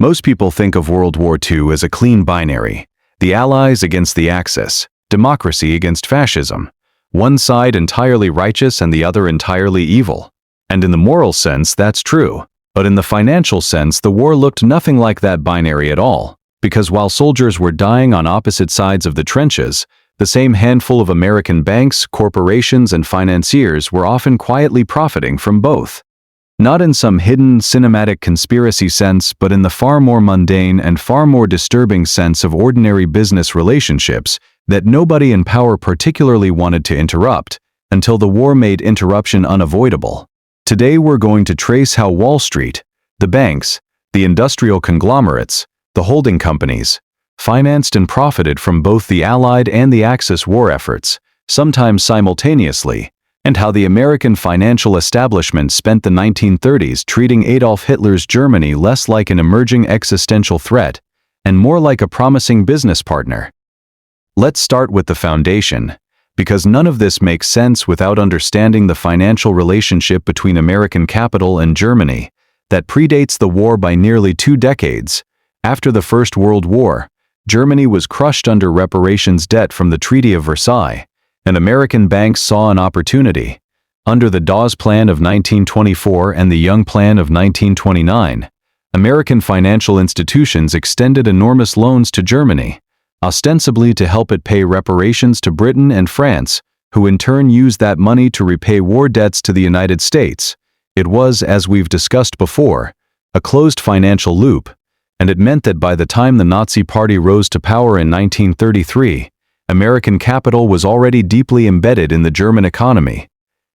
Most people think of World War II as a clean binary, the Allies against the Axis, democracy against fascism, one side entirely righteous and the other entirely evil. And in the moral sense, that's true. But in the financial sense, the war looked nothing like that binary at all, because while soldiers were dying on opposite sides of the trenches, the same handful of American banks, corporations, and financiers were often quietly profiting from both. Not in some hidden, cinematic conspiracy sense, but in the far more mundane and far more disturbing sense of ordinary business relationships that nobody in power particularly wanted to interrupt, until the war made interruption unavoidable. Today we're going to trace how Wall Street, the banks, the industrial conglomerates, the holding companies, financed and profited from both the Allied and the Axis war efforts, sometimes simultaneously, and how the American financial establishment spent the 1930s treating Adolf Hitler's Germany less like an emerging existential threat and more like a promising business partner. Let's start with the foundation, because none of this makes sense without understanding the financial relationship between American capital and Germany that predates the war by nearly 2 decades. After the First World War, Germany was crushed under reparations debt from the Treaty of Versailles, and American banks saw an opportunity. Under the Dawes Plan of 1924 and the Young Plan of 1929, American financial institutions extended enormous loans to Germany, ostensibly to help it pay reparations to Britain and France, who in turn used that money to repay war debts to the United States. It was, as we've discussed before, a closed financial loop, and it meant that by the time the Nazi Party rose to power in 1933, American capital was already deeply embedded in the German economy.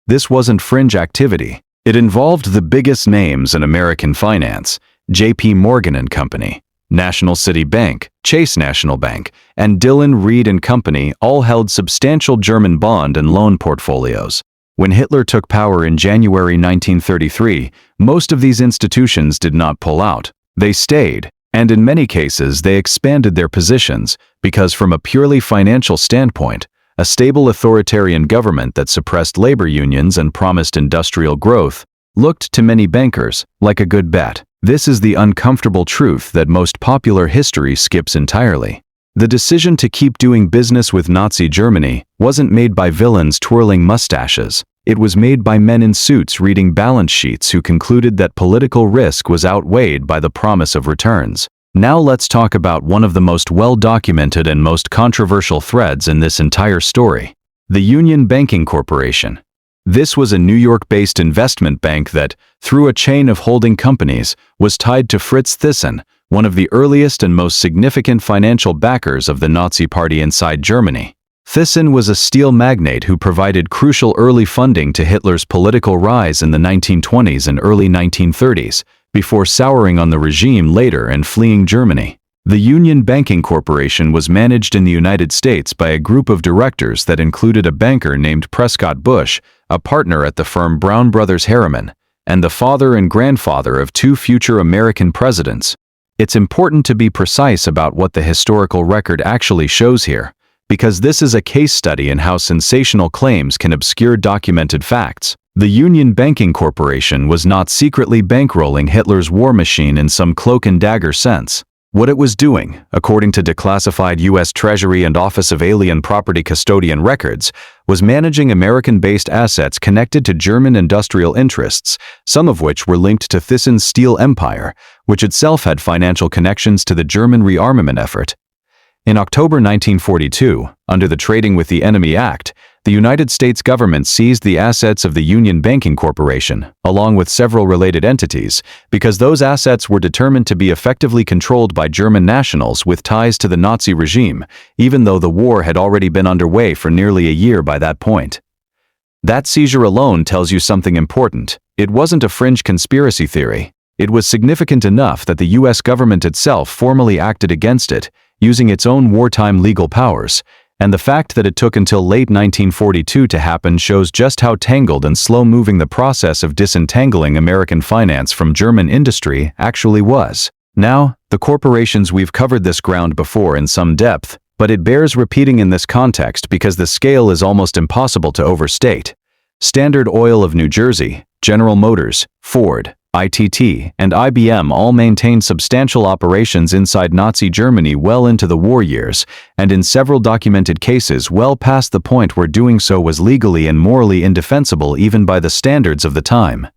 This wasn't fringe activity. It involved the biggest names in American finance, J.P. Morgan & Company, National City Bank, Chase National Bank, and Dillon, Read & Company all held substantial German bond and loan portfolios. When Hitler took power in January 1933, most of these institutions did not pull out. They stayed, and in many cases they expanded their positions, because from a purely financial standpoint, a stable authoritarian government that suppressed labor unions and promised industrial growth looked to many bankers like a good bet. This is the uncomfortable truth that most popular history skips entirely. The decision to keep doing business with Nazi Germany wasn't made by villains twirling mustaches. It was made by men in suits reading balance sheets who concluded that political risk was outweighed by the promise of returns. Now let's talk about one of the most well-documented and most controversial threads in this entire story: the Union Banking Corporation. This was a New York-based investment bank that, through a chain of holding companies, was tied to Fritz Thyssen, one of the earliest and most significant financial backers of the Nazi Party inside Germany. Thyssen was a steel magnate who provided crucial early funding to Hitler's political rise in the 1920s and early 1930s, before souring on the regime later and fleeing Germany. The Union Banking Corporation was managed in the United States by a group of directors that included a banker named Prescott Bush, a partner at the firm Brown Brothers Harriman, and the father and grandfather of 2 future American presidents. It's important to be precise about what the historical record actually shows here, because this is a case study in how sensational claims can obscure documented facts. The Union Banking Corporation was not secretly bankrolling Hitler's war machine in some cloak and dagger sense. What it was doing, according to declassified U.S. Treasury and Office of Alien Property Custodian records, was managing American-based assets connected to German industrial interests, some of which were linked to Thyssen's steel empire, which itself had financial connections to the German rearmament effort. In October 1942, under the Trading with the Enemy Act, the United States government seized the assets of the Union Banking Corporation, along with several related entities, because those assets were determined to be effectively controlled by German nationals with ties to the Nazi regime, even though the war had already been underway for nearly a year by that point. That seizure alone tells you something important. It wasn't a fringe conspiracy theory. It was significant enough that the U.S. government itself formally acted against it, using its own wartime legal powers, and the fact that it took until late 1942 to happen shows just how tangled and slow-moving the process of disentangling American finance from German industry actually was. Now, the corporations, we've covered this ground before in some depth, but it bears repeating in this context because the scale is almost impossible to overstate. Standard Oil of New Jersey, General Motors, Ford, ITT, and IBM all maintained substantial operations inside Nazi Germany well into the war years, and in several documented cases well past the point where doing so was legally and morally indefensible even by the standards of the time.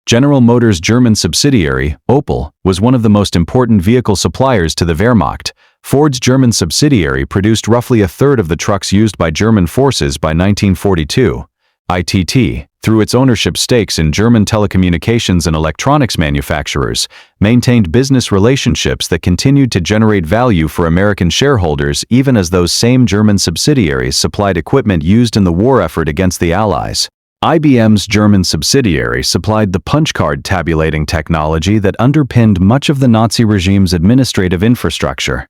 General Motors' German subsidiary, Opel, was one of the most important vehicle suppliers to the Wehrmacht. Ford's German subsidiary produced roughly a third of the trucks used by German forces by 1942. ITT, through its ownership stakes in German telecommunications and electronics manufacturers, maintained business relationships that continued to generate value for American shareholders even as those same German subsidiaries supplied equipment used in the war effort against the Allies. IBM's German subsidiary supplied the punch card tabulating technology that underpinned much of the Nazi regime's administrative infrastructure,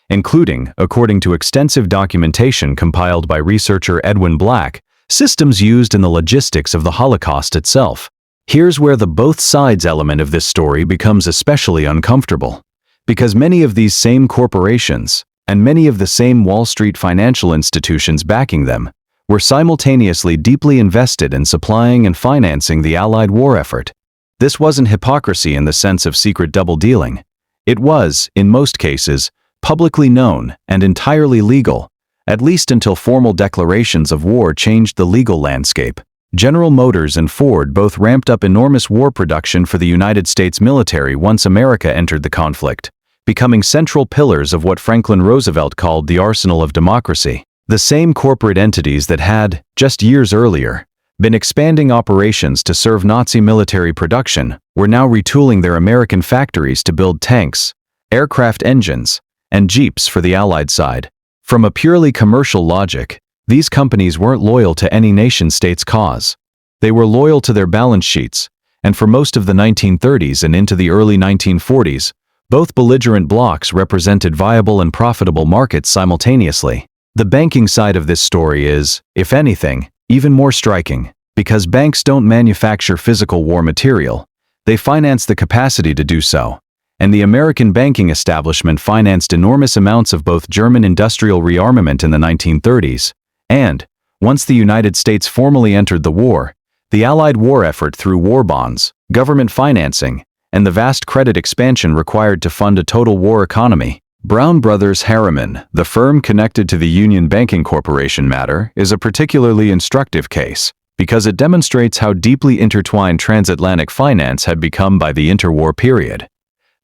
including, according to extensive documentation compiled by researcher Edwin Black, systems used in the logistics of the Holocaust itself. Here's where the both sides element of this story becomes especially uncomfortable, because many of these same corporations, and many of the same Wall Street financial institutions backing them, were simultaneously deeply invested in supplying and financing the Allied war effort. This wasn't hypocrisy in the sense of secret double-dealing. It was, in most cases, publicly known and entirely legal, at least until formal declarations of war changed the legal landscape. General Motors and Ford both ramped up enormous war production for the United States military once America entered the conflict, becoming central pillars of what Franklin Roosevelt called the arsenal of democracy. The same corporate entities that had, just years earlier, been expanding operations to serve Nazi military production were now retooling their American factories to build tanks, aircraft engines, and jeeps for the Allied side. From a purely commercial logic, these companies weren't loyal to any nation-state's cause. They were loyal to their balance sheets, and for most of the 1930s and into the early 1940s, both belligerent blocs represented viable and profitable markets simultaneously. The banking side of this story is, if anything, even more striking, because banks don't manufacture physical war material. They finance the capacity to do so. And the American banking establishment financed enormous amounts of both German industrial rearmament in the 1930s, and, once the United States formally entered the war, the Allied war effort through war bonds, government financing, and the vast credit expansion required to fund a total war economy. Brown Brothers Harriman, the firm connected to the Union Banking Corporation matter, is a particularly instructive case, because it demonstrates how deeply intertwined transatlantic finance had become by the interwar period.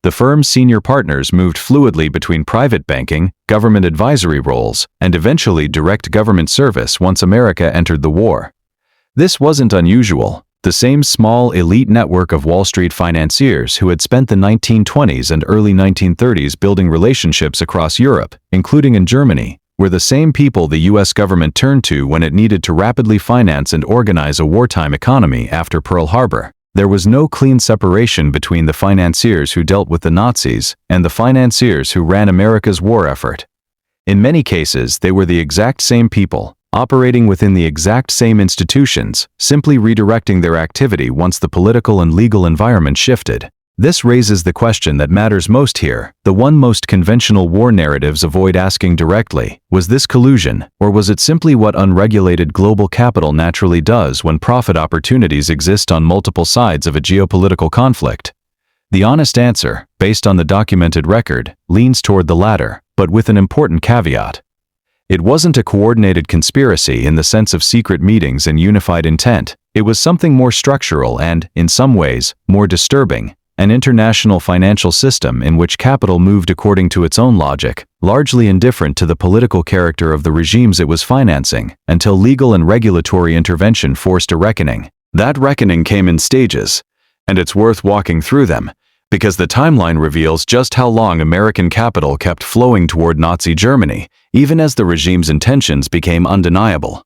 The firm's senior partners moved fluidly between private banking, government advisory roles, and eventually direct government service once America entered the war. This wasn't unusual. The same small elite network of Wall Street financiers who had spent the 1920s and early 1930s building relationships across Europe, including in Germany, were the same people the U.S. government turned to when it needed to rapidly finance and organize a wartime economy after Pearl Harbor. There was no clean separation between the financiers who dealt with the Nazis and the financiers who ran America's war effort. In many cases, they were the exact same people, operating within the exact same institutions, simply redirecting their activity once the political and legal environment shifted. This raises the question that matters most here, the one most conventional war narratives avoid asking directly: was this collusion, or was it simply what unregulated global capital naturally does when profit opportunities exist on multiple sides of a geopolitical conflict? The honest answer, based on the documented record, leans toward the latter, but with an important caveat. It wasn't a coordinated conspiracy in the sense of secret meetings and unified intent. It was something more structural and, in some ways, more disturbing. An international financial system in which capital moved according to its own logic, largely indifferent to the political character of the regimes it was financing, until legal and regulatory intervention forced a reckoning. That reckoning came in stages, and it's worth walking through them, because the timeline reveals just how long American capital kept flowing toward Nazi Germany, even as the regime's intentions became undeniable.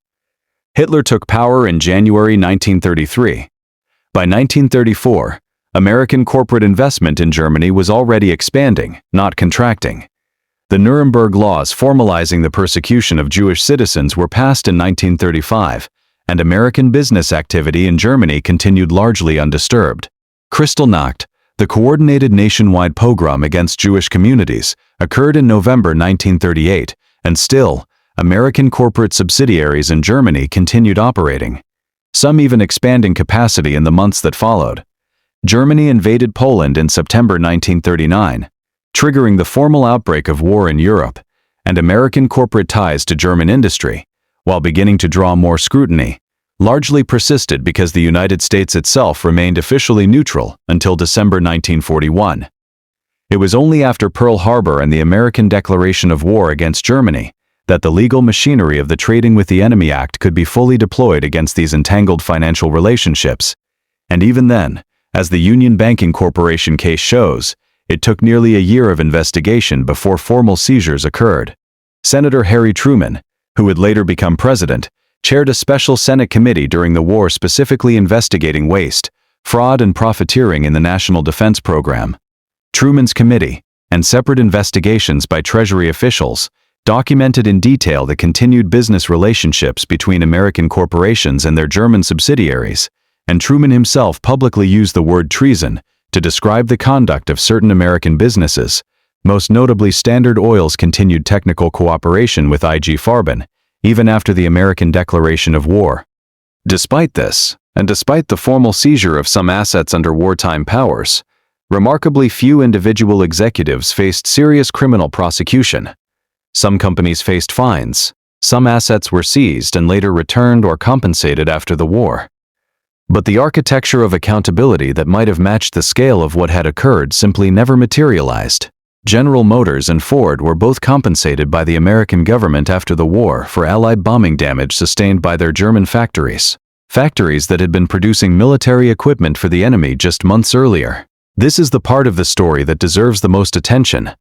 Hitler took power in January 1933. By 1934, American corporate investment in Germany was already expanding, not contracting. The Nuremberg laws formalizing the persecution of Jewish citizens were passed in 1935, and American business activity in Germany continued largely undisturbed. Kristallnacht, the coordinated nationwide pogrom against Jewish communities, occurred in November 1938, and still, American corporate subsidiaries in Germany continued operating, some even expanding capacity in the months that followed. Germany invaded Poland in September 1939, triggering the formal outbreak of war in Europe, and American corporate ties to German industry, while beginning to draw more scrutiny, largely persisted because the United States itself remained officially neutral until December 1941. It was only after Pearl Harbor and the American declaration of war against Germany that the legal machinery of the Trading with the Enemy Act could be fully deployed against these entangled financial relationships. And even then, as the Union Banking Corporation case shows, it took nearly a year of investigation before formal seizures occurred. Senator Harry Truman, who would later become president, chaired a special Senate committee during the war specifically investigating waste, fraud, and profiteering in the National Defense Program. Truman's committee, and separate investigations by Treasury officials, documented in detail the continued business relationships between American corporations and their German subsidiaries, and Truman himself publicly used the word treason to describe the conduct of certain American businesses, most notably Standard Oil's continued technical cooperation with IG Farben, even after the American declaration of war. Despite this, and despite the formal seizure of some assets under wartime powers, remarkably few individual executives faced serious criminal prosecution. Some companies faced fines, some assets were seized and later returned or compensated after the war. But the architecture of accountability that might have matched the scale of what had occurred simply never materialized. General Motors and Ford were both compensated by the American government after the war for Allied bombing damage sustained by their German factories that had been producing military equipment for the enemy just months earlier. This is the part of the story that deserves the most attention,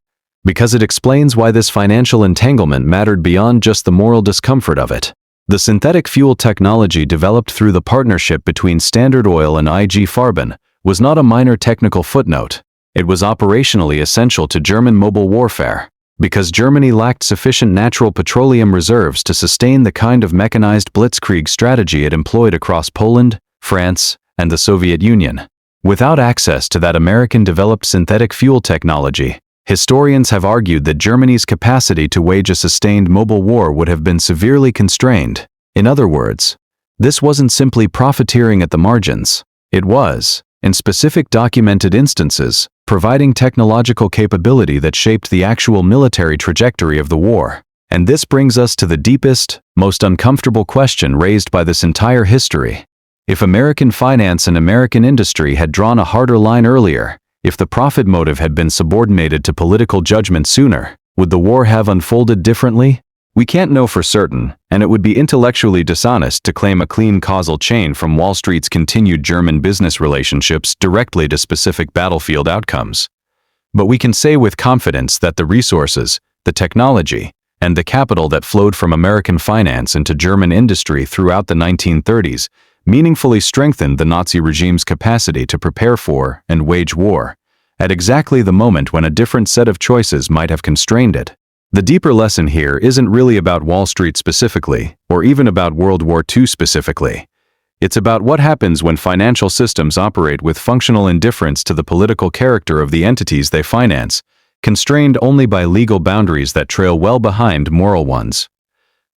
because it explains why this financial entanglement mattered beyond just the moral discomfort of it. The synthetic fuel technology developed through the partnership between Standard Oil and IG Farben was not a minor technical footnote. It was operationally essential to German mobile warfare, because Germany lacked sufficient natural petroleum reserves to sustain the kind of mechanized blitzkrieg strategy it employed across Poland, France, and the Soviet Union. Without access to that American-developed synthetic fuel technology, historians have argued that Germany's capacity to wage a sustained mobile war would have been severely constrained. In other words, this wasn't simply profiteering at the margins. It was, in specific documented instances, providing technological capability that shaped the actual military trajectory of the war. And this brings us to the deepest, most uncomfortable question raised by this entire history. If American finance and American industry had drawn a harder line earlier, if the profit motive had been subordinated to political judgment sooner, would the war have unfolded differently? We can't know for certain, and it would be intellectually dishonest to claim a clean causal chain from Wall Street's continued German business relationships directly to specific battlefield outcomes. But we can say with confidence that the resources, the technology, and the capital that flowed from American finance into German industry throughout the 1930s meaningfully strengthened the Nazi regime's capacity to prepare for and wage war, at exactly the moment when a different set of choices might have constrained it. The deeper lesson here isn't really about Wall Street specifically, or even about World War II specifically. It's about what happens when financial systems operate with functional indifference to the political character of the entities they finance, constrained only by legal boundaries that trail well behind moral ones.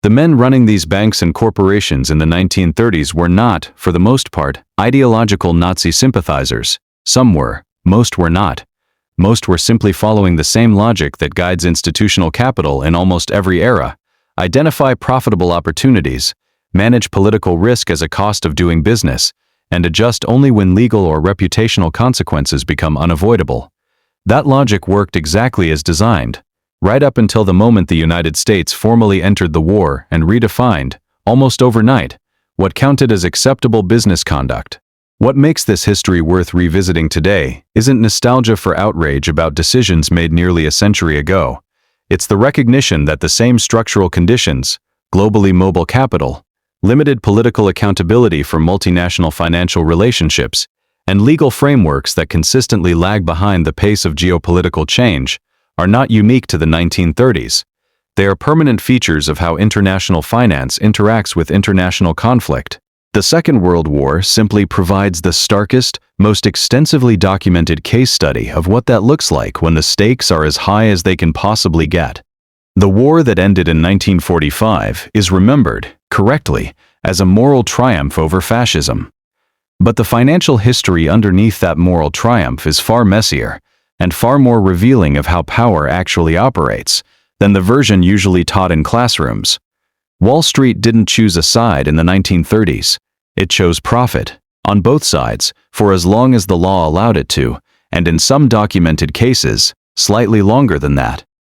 The men running these banks and corporations in the 1930s were not, for the most part, ideological Nazi sympathizers. Some were, most were not. Most were simply following the same logic that guides institutional capital in almost every era: identify profitable opportunities, manage political risk as a cost of doing business, and adjust only when legal or reputational consequences become unavoidable. That logic worked exactly as designed, right up until the moment the United States formally entered the war and redefined, almost overnight, what counted as acceptable business conduct. What makes this history worth revisiting today isn't nostalgia for outrage about decisions made nearly a century ago. It's the recognition that the same structural conditions, globally mobile capital, limited political accountability for multinational financial relationships, and legal frameworks that consistently lag behind the pace of geopolitical change, are not unique to the 1930s. They are permanent features of how international finance interacts with international conflict. The Second World War simply provides the starkest, most extensively documented case study of what that looks like when the stakes are as high as they can possibly get. The war that ended in 1945 is remembered, correctly, as a moral triumph over fascism. But the financial history underneath that moral triumph is far messier and far more revealing of how power actually operates than the version usually taught in classrooms. Wall Street didn't choose a side in the 1930s. It chose profit, on both sides, for as long as the law allowed it to, and in some documented cases, slightly longer than that.